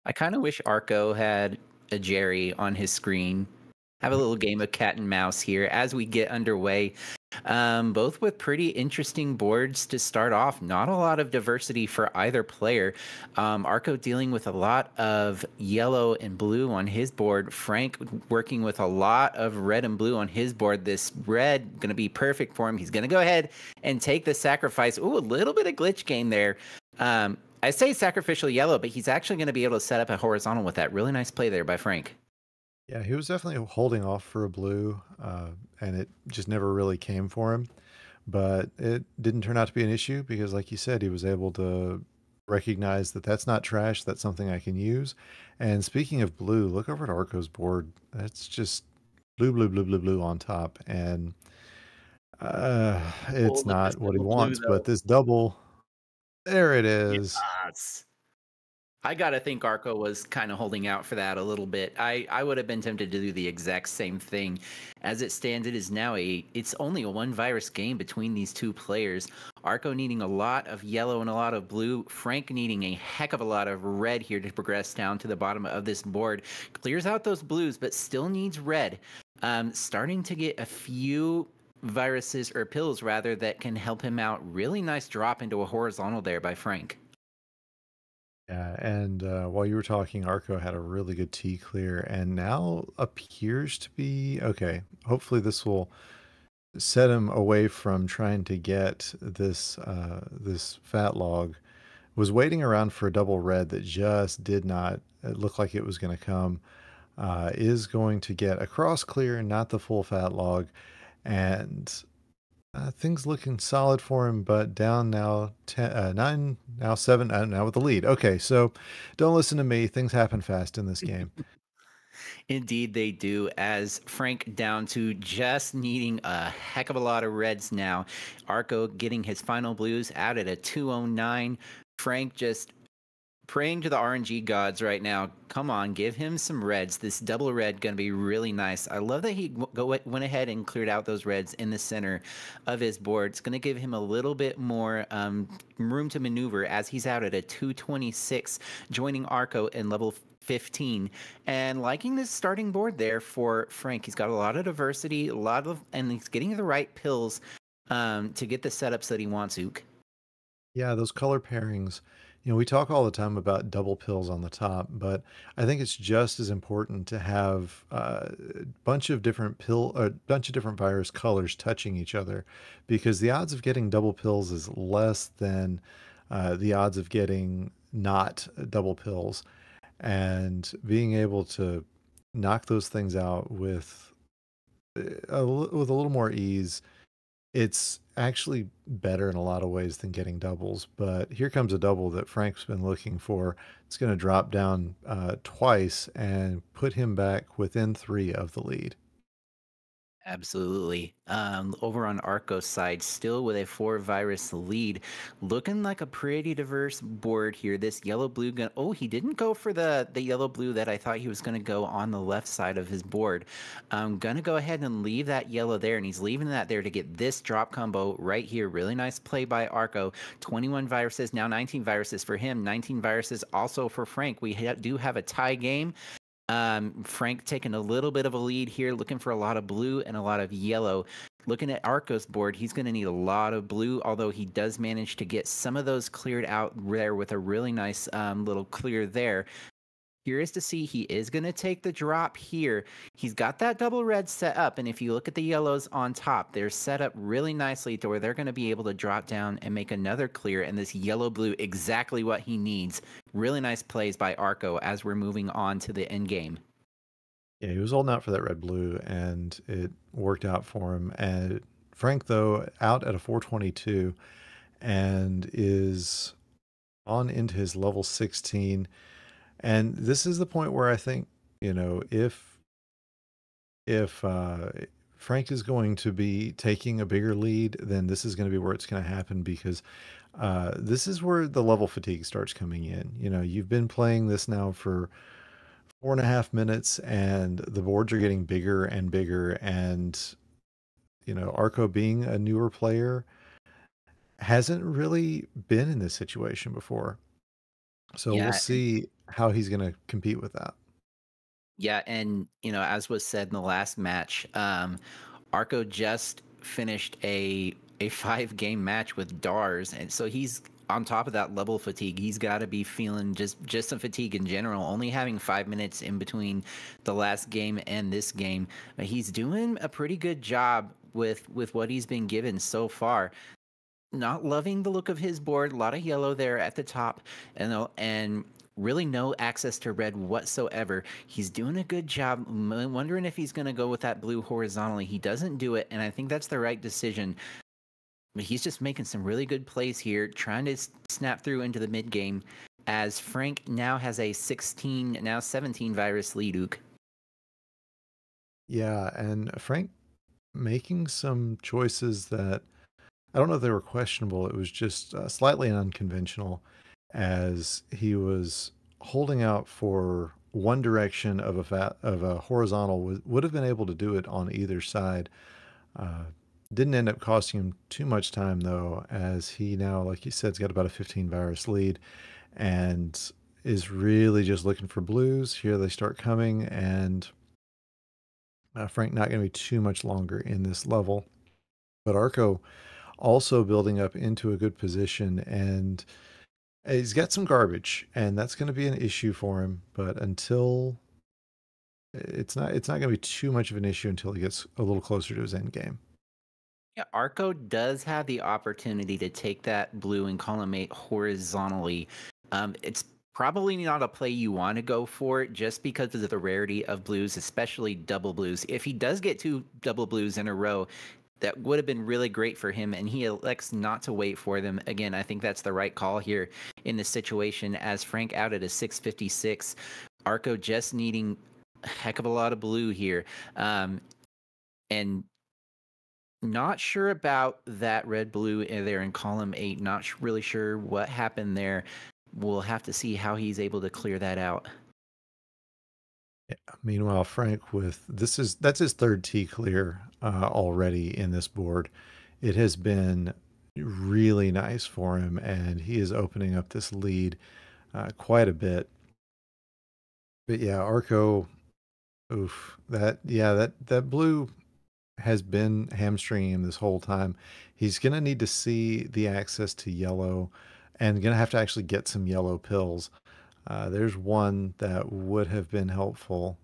I kind of wish Arco had a Jerry on his screen. Have a little game of cat and mouse here as we get underway. Both with pretty interesting boards to start off. Not a lot of diversity for either player. Arco dealing with a lot of yellow and blue on his board. Frank working with a lot of red and blue on his board. This red going to be perfect for him. He's going to go ahead and take the sacrifice. Ooh, a little bit of glitch game there. I say sacrificial yellow, but he's actually going to be able to set up a horizontal with that. Really nice play there by Frank. Yeah, he was definitely holding off for a blue, and it just never really came for him. But it didn't turn out to be an issue because, like you said, he was able to recognize that that's not trash. That's something I can use. And speaking of blue, look over at Arco's board. That's just blue, blue, blue, blue, blue on top, and Oh, it's look at this not what he double blue, wants. But though. this double, there it is. Yes. I gotta think Arco was kind of holding out for that a little bit. I would have been tempted to do the exact same thing. As it stands, it's only a one virus game between these two players. Arco needing a lot of yellow and a lot of blue. Frank needing a heck of a lot of red here to progress down to the bottom of this board. Clears out those blues, but still needs red. Starting to get a few viruses or pills rather that can help him out. Really nice drop into a horizontal there by Frank. Yeah, and while you were talking, Arco had a really good T clear, and now appears to be okay. Hopefully, this will set him away from trying to get this fat log. Was waiting around for a double red that just did not look like it was going to come. Is going to get a cross clear, not the full fat log, and things looking solid for him, but down now 10, 9, now 7, now with the lead. Okay, so don't listen to me. Things happen fast in this game. Indeed, they do. As Frank down to just needing a heck of a lot of reds now. Arco getting his final blues out at a 209. Frank just praying to the RNG gods right now. Come on, give him some reds. This double red going to be really nice. I love that he went ahead and cleared out those reds in the center of his board. It's going to give him a little bit more room to maneuver as he's out at a 226, joining Arco in level 15 and liking this starting board there for Frank. He's got a lot of diversity, and he's getting the right pills to get the setups that he wants, Ook. Yeah, those color pairings. We talk all the time about double pills on the top, but I think it's just as important to have a bunch of different a bunch of different virus colors touching each other, because the odds of getting double pills is less than the odds of getting not double pills. And being able to knock those things out with with a little more ease, it's actually better in a lot of ways than getting doubles. But here comes a double that Frank's been looking for. It's going to drop down twice and put him back within 3 of the lead. Absolutely. Over on Arco's side, still with a 4 virus lead, looking like a pretty diverse board here. This yellow blue gun. Oh, he didn't go for the yellow blue that I thought he was going to go on the left side of his board. I'm going to go ahead and leave that yellow there, and he's leaving that there to get this drop combo right here. Really nice play by Arco. 21 viruses, now 19 viruses for him, 19 viruses also for Frank. We do have a tie game. Frank taking a little bit of a lead here, looking for a lot of blue and a lot of yellow. Looking at Arco's board, he's going to need a lot of blue, although he does manage to get some of those cleared out there with a really nice little clear there. Curious to see, he is going to take the drop here. He's got that double red set up, and if you look at the yellows on top, they're set up really nicely to where they're going to be able to drop down and make another clear, and this yellow blue exactly what he needs. Really nice plays by Arco as we're moving on to the end game. Yeah, he was holding out for that red blue, and it worked out for him. And Frank, though, out at a 422 and is on into his level 16. And this is the point where I think, if Frank is going to be taking a bigger lead, then this is going to be where it's going to happen, because this is where the level fatigue starts coming in. You've been playing this now for 4.5 minutes, and the boards are getting bigger and bigger. And Arco, being a newer player, hasn't really been in this situation before. So we'll Yeah, see. how he's going to compete with that. Yeah, and as was said in the last match, Arco just finished a 5 game match with Dars, and so he's on top of that level fatigue. He's got to be feeling just some fatigue in general. Only having 5 minutes in between the last game and this game, he's doing a pretty good job with what he's been given so far. Not loving the look of his board. A lot of yellow there at the top, and really no access to red whatsoever. He's doing a good job. Wondering if he's going to go with that blue horizontally. He doesn't do it, and I think that's the right decision. But he's just making some really good plays here, trying to snap through into the mid game. As Frank now has a 16, now 17 virus lead. Ook. Yeah, and Frank making some choices that I don't know if they were questionable. It was just slightly unconventional, as he was holding out for one direction of a horizontal. Would have been able to do it on either side. Uh, didn't end up costing him too much time though, as he now, like you said, has got about a 15 virus lead, and is really just looking for blues. Here they start coming, and Frank not going to be too much longer in this level. But Arco also building up into a good position, and he's got some garbage, and that's going to be an issue for him. But until it's not going to be too much of an issue until he gets a little closer to his end game. Yeah, Arco does have the opportunity to take that blue and column 8 horizontally. It's probably not a play you want to go for just because of the rarity of blues, especially double blues. If he does get 2 double blues in a row, that would have been really great for him, and he elects not to wait for them. Again, I think that's the right call here in this situation, as Frank out at a 656. Arco just needing a heck of a lot of blue here. And not sure about that red blue there in column 8. Not really sure what happened there. We'll have to see how he's able to clear that out. Yeah. Meanwhile, Frank with that's his third T clear already in this board. It has been really nice for him, and he is opening up this lead quite a bit. But yeah, Arco, oof, that blue has been hamstringing him this whole time. He's gonna need to see the access to yellow, and gonna have to actually get some yellow pills. There's one that would have been helpful.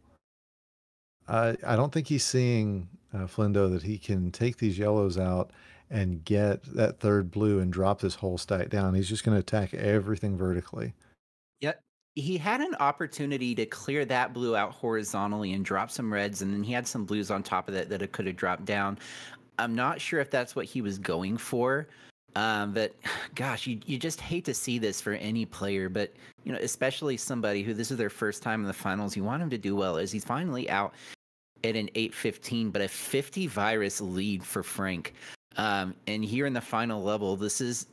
I don't think he's seeing Flindo that he can take these yellows out and get that third blue and drop this whole stack down. He's just going to attack everything vertically. Yep. He had an opportunity to clear that blue out horizontally and drop some reds, and then he had some blues on top of that that it could have dropped down. I'm not sure if that's what he was going for. But gosh, you just hate to see this for any player, but especially somebody who this is their first time in the finals. You want him to do well, as he's finally out at an 8-15, but a 50 virus lead for Frank. And here in the final level, this is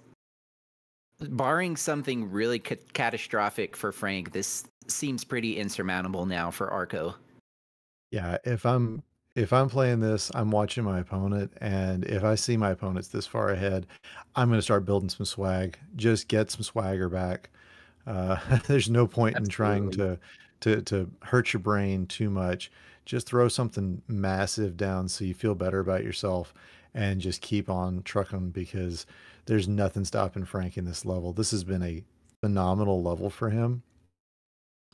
barring something really catastrophic for Frank. This seems pretty insurmountable now for Arco. Yeah, if I'm playing this, I'm watching my opponent, and if I see my opponent's this far ahead, I'm going to start building some swag. Just get some swagger back. There's no point in trying Absolutely. to hurt your brain too much. Just throw something massive down so you feel better about yourself, and just keep on trucking, because there's nothing stopping Frank in this level. This has been a phenomenal level for him.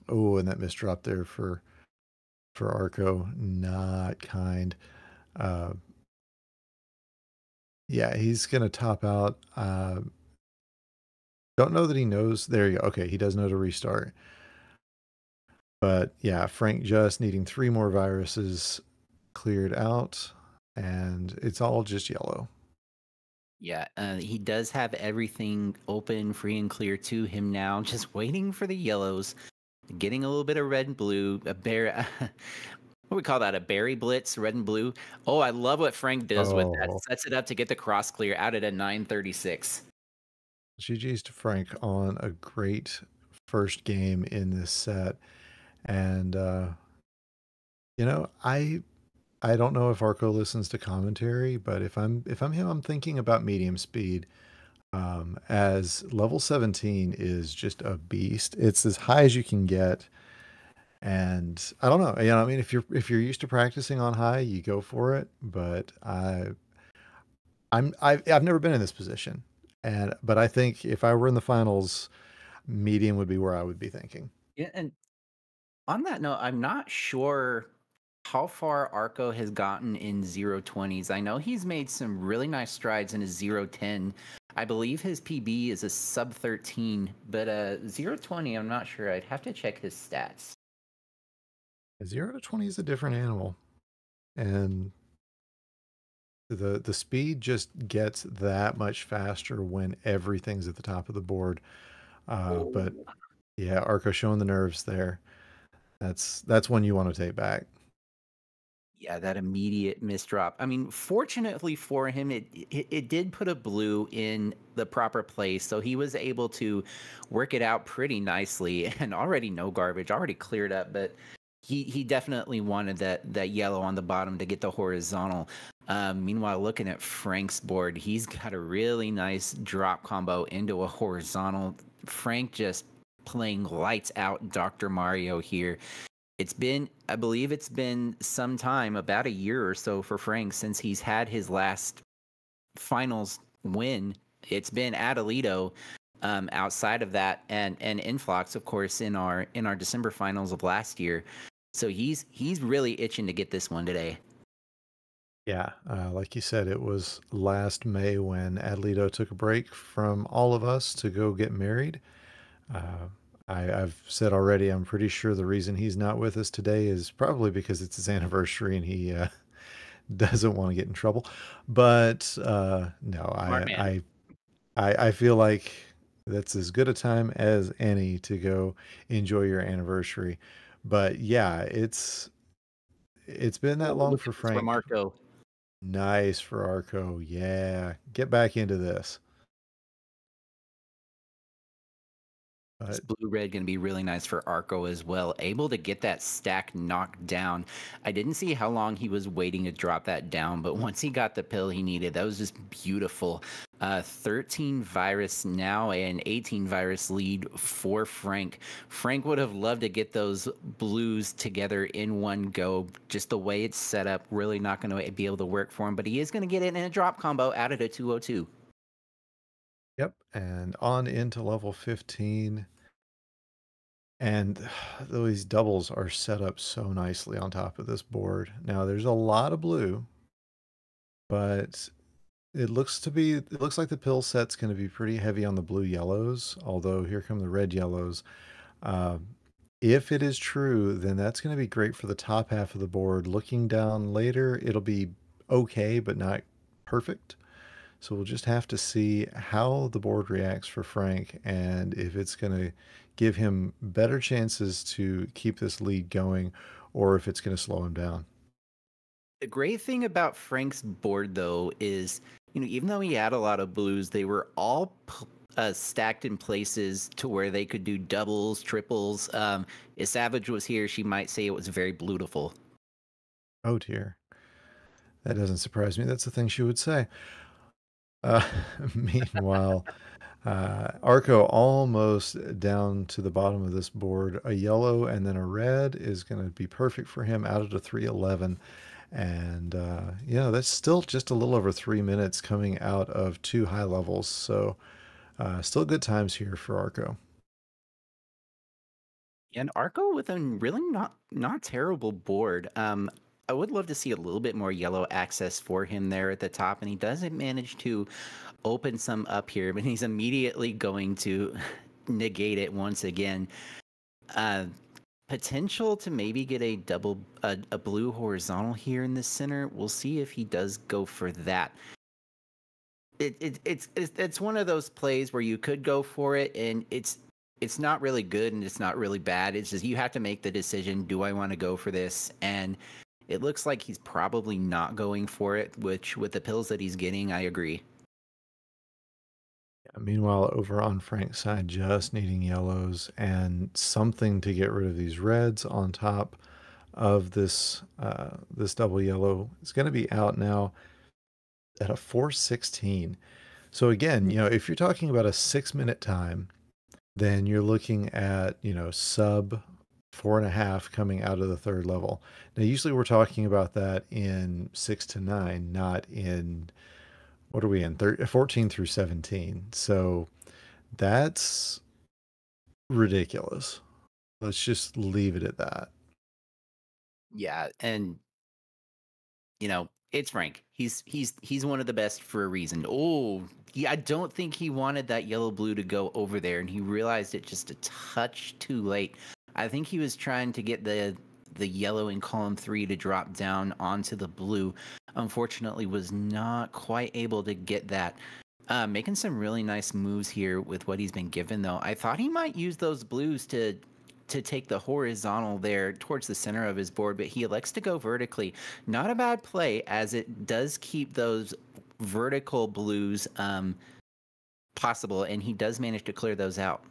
Oh, and that misdrop there for Arco, not kind. Uh, yeah, he's gonna top out. Don't know that he knows. There you go. Okay, he does know to restart. But yeah, Frank just needing 3 more viruses cleared out, and it's all just yellow. Yeah, he does have everything open, free and clear to him now. Just waiting for the yellows, getting a little bit of red and blue. A bear, what do we call that? A berry blitz, red and blue. Oh, I love what Frank does with that. Oh, Sets it up to get the cross clear out at a 936. GG's to Frank on a great first game in this set. And I don't know if Arco listens to commentary, but if I'm him, I'm thinking about medium speed. as level 17 is just a beast. It's as high as you can get. And I don't know, I mean, if you're used to practicing on high, you go for it. But I've never been in this position, but I think if I were in the finals, medium would be where I would be thinking. Yeah, and on that note, I'm not sure how far Arco has gotten in 020s. I know he's made some really nice strides in his 010. I believe his PB is a sub 13, but 020, I'm not sure. I'd have to check his stats. 0 to 20 is a different animal, and the speed just gets that much faster when everything's at the top of the board. But Oh. yeah, Arco showing the nerves there. That's one you want to take back. Yeah, that immediate misdrop. I mean, fortunately for him, it did put a blue in the proper place, so he was able to work it out pretty nicely. And already no garbage, already cleared up. But he definitely wanted that yellow on the bottom to get the horizontal. Meanwhile, looking at Frank's board, he's got a really nice drop combo into a horizontal. Frank just playing lights out Dr. Mario here. I believe it's been some time, about a year or so for Frank since he's had his last finals win. It's been at Alito. Outside of that, and Influx, of course, in our December finals of last year. So he's really itching to get this one today. Yeah, like you said, it was last May when Adelito took a break from all of us to go get married. Uh, I've said already, I'm pretty sure the reason he's not with us today is probably because it's his anniversary and he doesn't want to get in trouble. But no, Smart man. I feel like that's as good a time as any to go enjoy your anniversary. But yeah, it's been that Oh, long look for at this Frank. Remarco. Nice for Arco. Yeah. Get back into this. This But blue red going to be really nice for Arco as well. Able to get that stack knocked down. I didn't see how long he was waiting to drop that down, but once he got the pill he needed, that was just beautiful. 13 virus now, an 18 virus lead for Frank. Frank would have loved to get those blues together in one go. Just the way it's set up, really not going to be able to work for him, but he is going to get it in a drop combo out of a 202. yep. And on into level 15. And these doubles are set up so nicely on top of this board. Now there's a lot of blue, but it looks like the pill set's going to be pretty heavy on the blue yellows, although here come the red yellows. Um, if it is true, then that's going to be great for the top half of the board. Looking down later, it'll be okay, but not perfect. So we'll just have to see how the board reacts for Frank and if it's going to give him better chances to keep this lead going or if it's going to slow him down. The great thing about Frank's board, though, is even though he had a lot of blues, they were all stacked in places to where they could do doubles, triples. If Savage was here, she might say it was very beautiful. Oh dear. That doesn't surprise me. That's the thing she would say. Uh, meanwhile, Arco almost down to the bottom of this board. A yellow and then a red is going to be perfect for him out of the 311. And that's still just a little over 3 minutes coming out of two high levels. So still good times here for Arco. And Arco with a really not terrible board. I would love to see a little bit more yellow access for him there at the top, and he doesn't manage to open some up here, but he's immediately going to negate it once again. Uh, Potential to maybe get a blue horizontal here in the center. We'll see if he does go for that. It's one of those plays where you could go for it, and it's not really good and it's not really bad. It's just you have to make the decision: do I want to go for this? And it looks like he's probably not going for it. Which, with the pills that he's getting, I agree. Yeah, meanwhile, over on Frank's side, just needing yellows and something to get rid of these reds on top of this double yellow. It's going to be out now at a 416. So again, if you're talking about a 6-minute time, then you're looking at, sub 4.5 coming out of the third level. Now, usually we're talking about that in 6 to 9, not in, what are we in, 14 through 17. So that's ridiculous. Let's just leave it at that. Yeah, and it's Frank. He's one of the best for a reason. Oh, yeah, I don't think he wanted that yellow blue to go over there, and he realized it just a touch too late. I think he was trying to get the yellow in column 3 to drop down onto the blue. Unfortunately, was not quite able to get that. Making some really nice moves here with what he's been given, though. I thought he might use those blues to take the horizontal there towards the center of his board, but he elects to go vertically. Not a bad play, as it does keep those vertical blues possible, and he does manage to clear those out.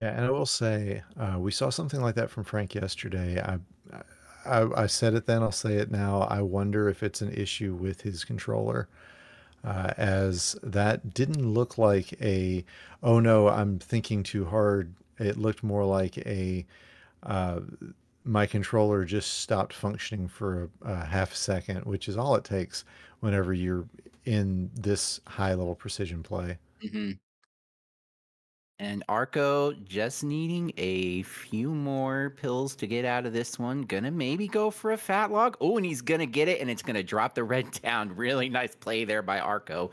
Yeah, and I will say, we saw something like that from Frank yesterday. I said it then, I'll say it now. I wonder if it's an issue with his controller, as that didn't look like oh no, I'm thinking too hard. It looked more like uh, my controller just stopped functioning for a half second, which is all it takes whenever you're in this high level precision play. Mm-hmm. And Arco just needing a few more pills to get out of this one. Gonna maybe go for a fat log. Oh, and he's gonna get it, and it's gonna drop the red down. Really nice play there by Arco.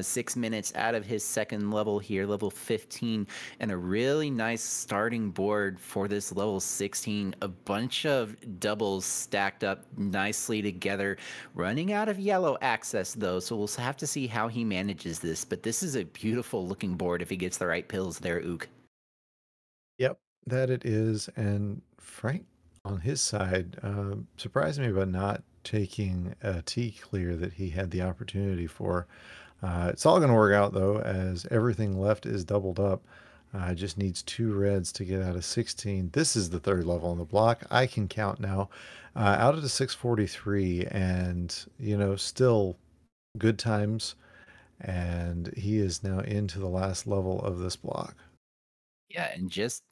6 minutes out of his second level here, level 15, and a really nice starting board for this level 16. A bunch of doubles stacked up nicely together. Running out of yellow access though, so we'll have to see how he manages this. But this is a beautiful looking board if he gets the right pills there, Ook. Yep, that it is. And Frank, on his side, surprised me by not taking a T clear that he had the opportunity for. It's all going to work out though, as everything left is doubled up. Just needs 2 reds to get out of 16. This is the third level on the block. I can count now. Out of the 643, and still good times. And he is now into the last level of this block. Yeah, and just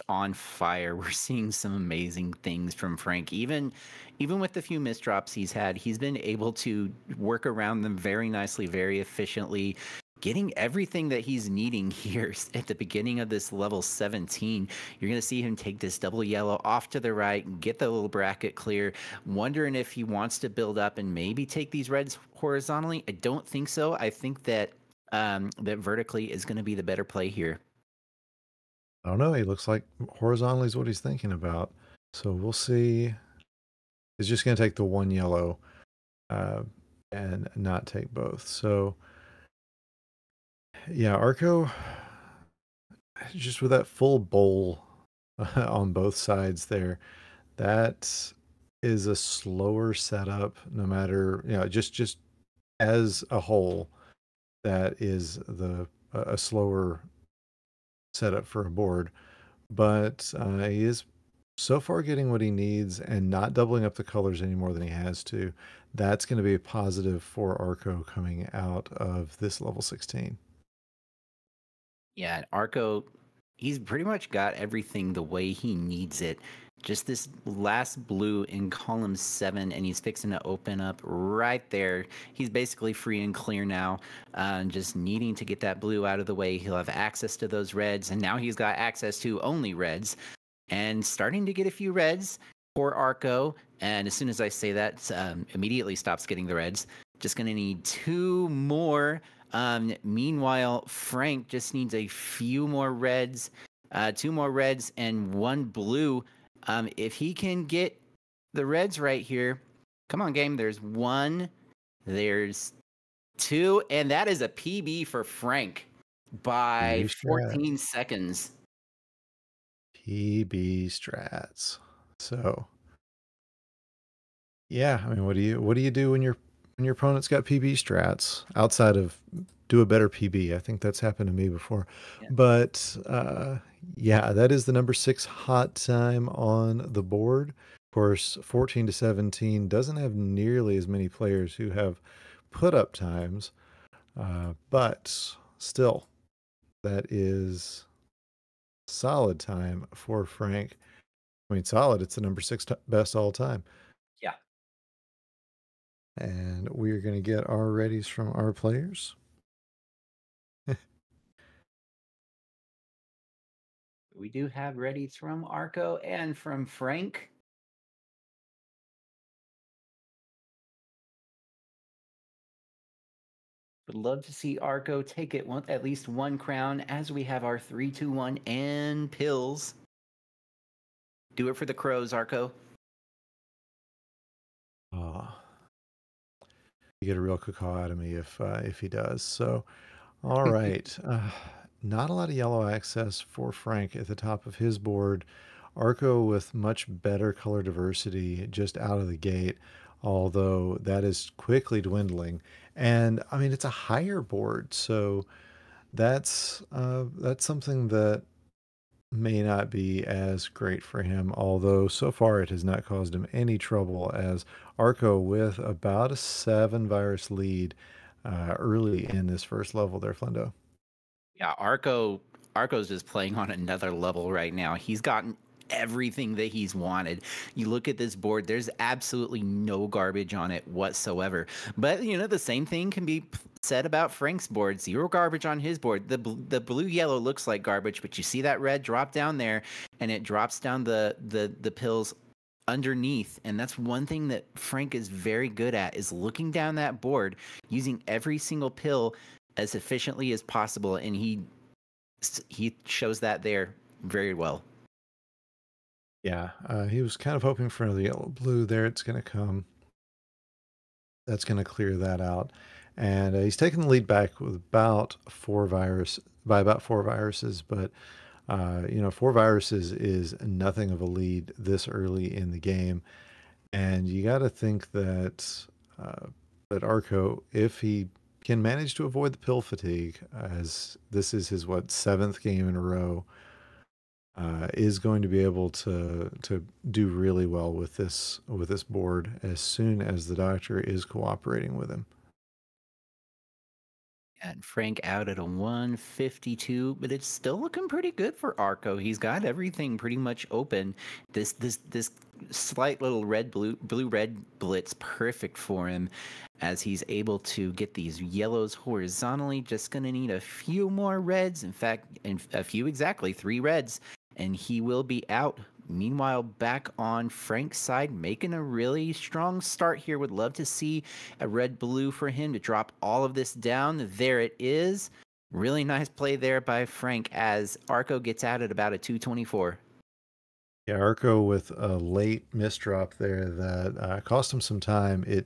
on fire. We're seeing some amazing things from Frank. Even with the few misdrops he's had, he's been able to work around them very nicely, very efficiently, getting everything that he's needing here at the beginning of this level 17. You're going to see him take this double yellow off to the right, get the little bracket clear, wondering if he wants to build up and maybe take these reds horizontally. I don't think so. I think that that vertically is going to be the better play here. I don't know. He looks like horizontally is what he's thinking about. So we'll see. He's just going to take the one yellow uh, and not take both. So yeah, Arco just with that full bowl on both sides there. That is a slower setup. No matter just as a whole, that is a slower setup for a board. But he is so far getting what he needs and not doubling up the colors any more than he has to. That's going to be a positive for Arco coming out of this level 16. Yeah, Arco, he's pretty much got everything the way he needs it. Just this last blue in column 7, and he's fixing to open up right there. He's basically free and clear now, just needing to get that blue out of the way. He'll have access to those reds, and now he's got access to only reds, and starting to get a few reds for Arco. And as soon as I say that, immediately stops getting the reds. Just going to need 2 more. Meanwhile, Frank just needs a few more reds, 2 more reds, and 1 blue. If he can get the reds right here, come on, game. There's 1, there's 2, and that is a PB for Frank by PB strat. 14 seconds. PB strats. So yeah, I mean, what do you do when your opponent's got PB strats outside of do a better PB? I think that's happened to me before. Yeah. But yeah, that is the number 6 hot time on the board. Of course, 14 to 17 doesn't have nearly as many players who have put up times. But still, that is solid time for Frank. I mean, solid. It's the number six best all time. Yeah. And we're going to get our readies from our players. We do have readies from Arco and from Frank. Would love to see Arco take it at least one crown as we have our 3-2-1 and pills. Do it for the Crows, Arco. Oh, you get a real cacaw out of me if he does. So, all right. Not a lot of yellow access for Frank at the top of his board. Arco with much better color diversity just out of the gate, although that is quickly dwindling. And I mean, it's a higher board, so that's something that may not be as great for him, although so far it has not caused him any trouble as Arco with about a 7 virus lead early in this first level there, Flendo. Yeah, Arco's just playing on another level right now. He's gotten everything that he's wanted. You look at this board, there's absolutely no garbage on it whatsoever. But the same thing can be said about Frank's board. Zero garbage on his board. The blue yellow looks like garbage, but you see that red drop down there, and it drops down the pills underneath. And that's one thing that Frank is very good at, is looking down that board, using every single pill as efficiently as possible, and he shows that there very well. Yeah, he was kind of hoping for the yellow blue there. It's going to come. That's going to clear that out. And he's taking the lead back with about 4 viruses, but 4 viruses is nothing of a lead this early in the game. And you got to think that that Arco, if he can manage to avoid the pill fatigue, as this is his seventh game in a row, is going to be able to do really well with this board as soon as the doctor is cooperating with him. And Frank out at a 152, but it's still looking pretty good for Arco. He's got everything pretty much open. This slight little blue red blitz perfect for him, as he's able to get these yellows horizontally. Just gonna need a few more reds. In fact, a few exactly, 3 reds, and he will be out. Meanwhile, back on Frank's side, making a really strong start here. Would love to see a red blue for him to drop all of this down. There it is. Really nice play there by Frank as Arco gets out at about a 224. Yeah, Arco with a late misdrop there that cost him some time. It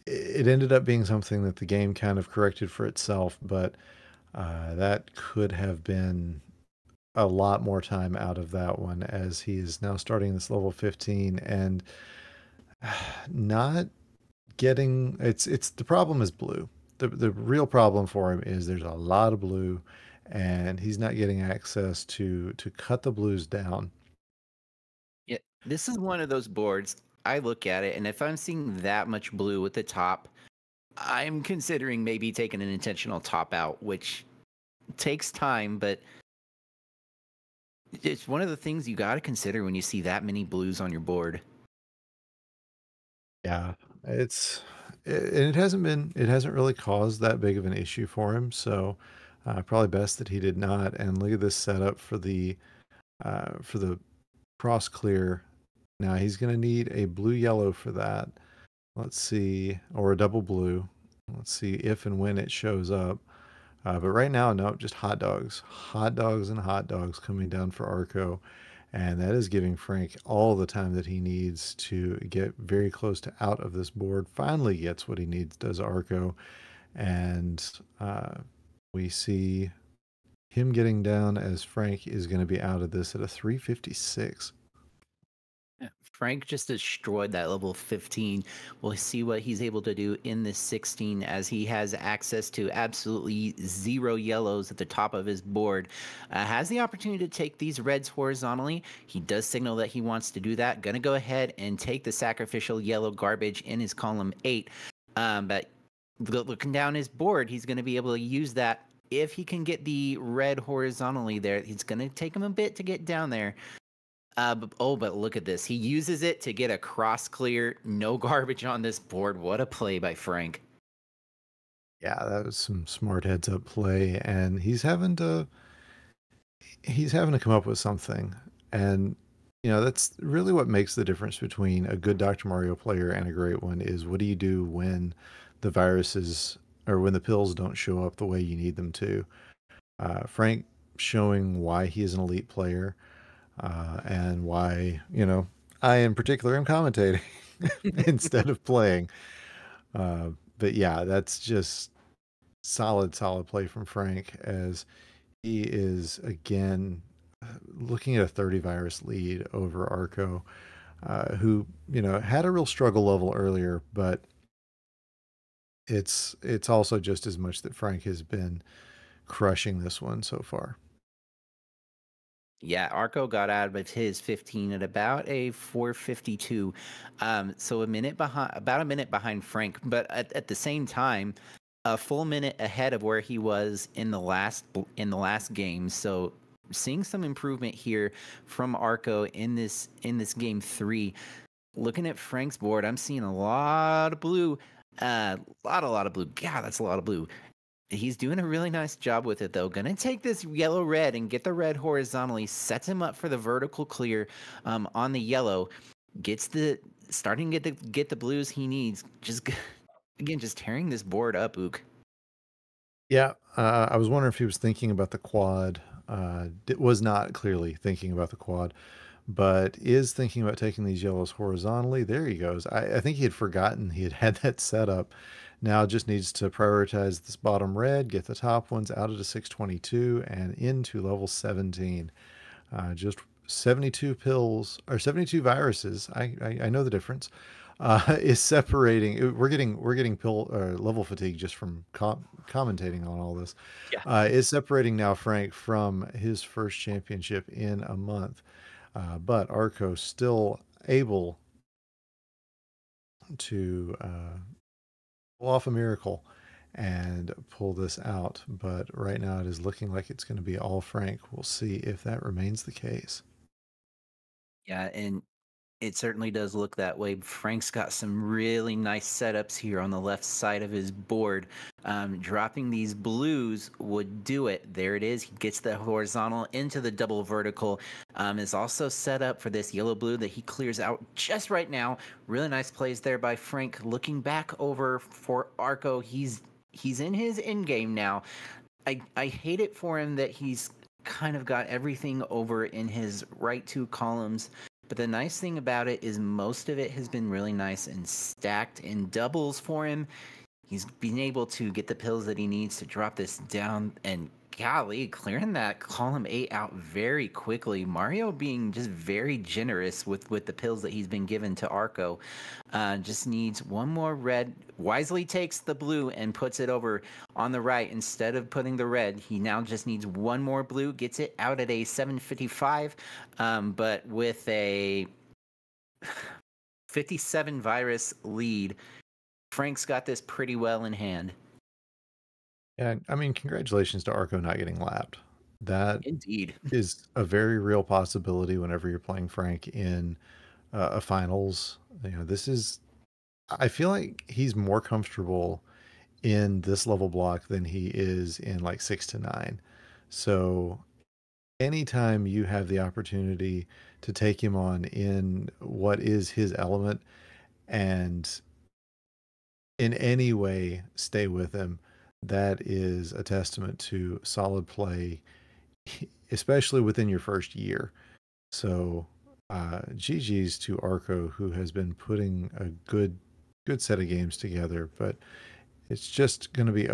ended up being something that the game kind of corrected for itself, but that could have been a lot more time out of that one, as he is now starting this level 15 and not getting it's the problem is blue. The real problem for him is there's a lot of blue and he's not getting access to cut the blues down. Yeah, this is one of those boards. I look at it, and if I'm seeing that much blue at the top, I'm considering maybe taking an intentional top out, which takes time, but it's one of the things you got to consider when you see that many blues on your board. Yeah, and it hasn't really caused that big of an issue for him. So probably best that he did not. And look at this setup for the cross clear. Now he's going to need a blue yellow for that. Let's see, or a double blue. Let's see if and when it shows up. But right now, no, just hot dogs and hot dogs coming down for Arco. And that is giving Frank all the time that he needs to get very close to out of this board. Finally gets what he needs, does Arco. And we see him getting down as Frank is going to be out of this at a 356. Yeah, Frank just destroyed that level 15. We'll see what he's able to do in this 16, as he has access to absolutely 0 yellows at the top of his board. Has the opportunity to take these reds horizontally. He does signal that he wants to do that. Gonna go ahead and take the sacrificial yellow garbage in his column 8. But looking down his board, he's going to be able to use that. If he can get the red horizontally there, it's going to take him a bit to get down there. But look at this. He uses it to get a cross clear. No garbage on this board. What a play by Frank. Yeah, that was some smart heads up play, and he's having to come up with something. And that's really what makes the difference between a good Dr. Mario player and a great one is what do you do when the viruses or when the pills don't show up the way you need them to. Frank showing why he is an elite player, and why, I in particular am commentating instead of playing. Uh, but yeah, that's just solid play from Frank as he is again looking at a 30 virus lead over Arco, who had a real struggle level earlier, but it's also just as much that Frank has been crushing this one so far. Yeah, Arco got out of his 15 at about a 4:52, so a minute behind, about a minute behind Frank. But at the same time, a full minute ahead of where he was in the last game. So seeing some improvement here from Arco in this game 3. Looking at Frank's board, I'm seeing a lot of blue. A lot of blue. God, that's a lot of blue. He's doing a really nice job with it, though. Gonna take this yellow red and get the red horizontally. Sets him up for the vertical clear on the yellow. Gets the starting to get the blues he needs. Just again, just tearing this board up, Ook. Yeah, I was wondering if he was thinking about the quad. It was not clearly thinking about the quad, but is thinking about taking these yellows horizontally. There he goes. I think he had forgotten he had had that set up. Now just needs to prioritize this bottom red, get the top ones out of the 622 and into level 17. Just 72 pills or 72 viruses. I know the difference. Is separating. We're getting pill level fatigue just from commentating on all this. Yeah. Is separating now Frank from his first championship in a month, but Arco still able to pull off a miracle and pull this out. But right now it is looking like it's going to be all Frank. We'll see if that remains the case. Yeah, and it certainly does look that way. Frank's got some really nice setups here on the left side of his board. Dropping these blues would do it. There it is. He gets the horizontal into the double vertical. Is also set up for this yellow blue that he clears out just right now. Really nice plays there by Frank. Looking back over for Arco, he's in his end game now. I hate it for him that he's kind of got everything over in his right two columns. But the nice thing about it is most of it has been really nice and stacked in doubles for him. He's been able to get the pills that he needs to drop this down, and golly, clearing that column 8 out very quickly. Mario being just very generous with the pills that he's been given to Arco. Just needs one more red. Wisely takes the blue and puts it over on the right instead of putting the red. He now just needs one more blue, gets it out at a 755, but with a 57 virus lead. Frank's got this pretty well in hand. And I mean, congratulations to Arco not getting lapped. That Indeed. is a very real possibility whenever you're playing Frank in a finals. This is, I feel like he's more comfortable in this level block than he is in like 6 to 9. So anytime you have the opportunity to take him on in what is his element and in any way stay with him, that is a testament to solid play, especially within your first year. So, GG's to Arco, who has been putting a good set of games together. But it's just going to be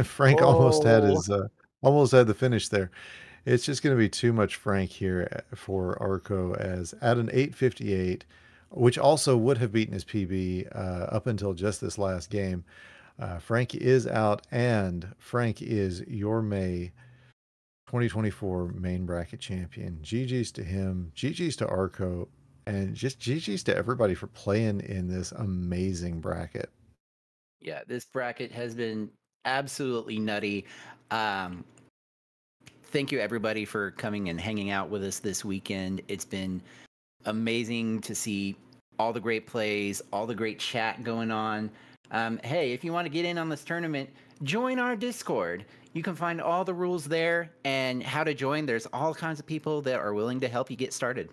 Frank Oh, almost had the finish there. It's just going to be too much Frank here for Arco as at an 858, which also would have beaten his PB up until just this last game. Frank is out, and Frank is your May 2024 main bracket champion. GG's to him, GG's to Arco, and just GG's to everybody for playing in this amazing bracket. Yeah, this bracket has been absolutely nutty. Um, Thank you everybody for coming and hanging out with us this weekend. It's been amazing to see all the great plays, all the great chat going on. Hey, if you want to get in on this tournament, join our Discord. You can find all the rules there and how to join. There's all kinds of people that are willing to help you get started.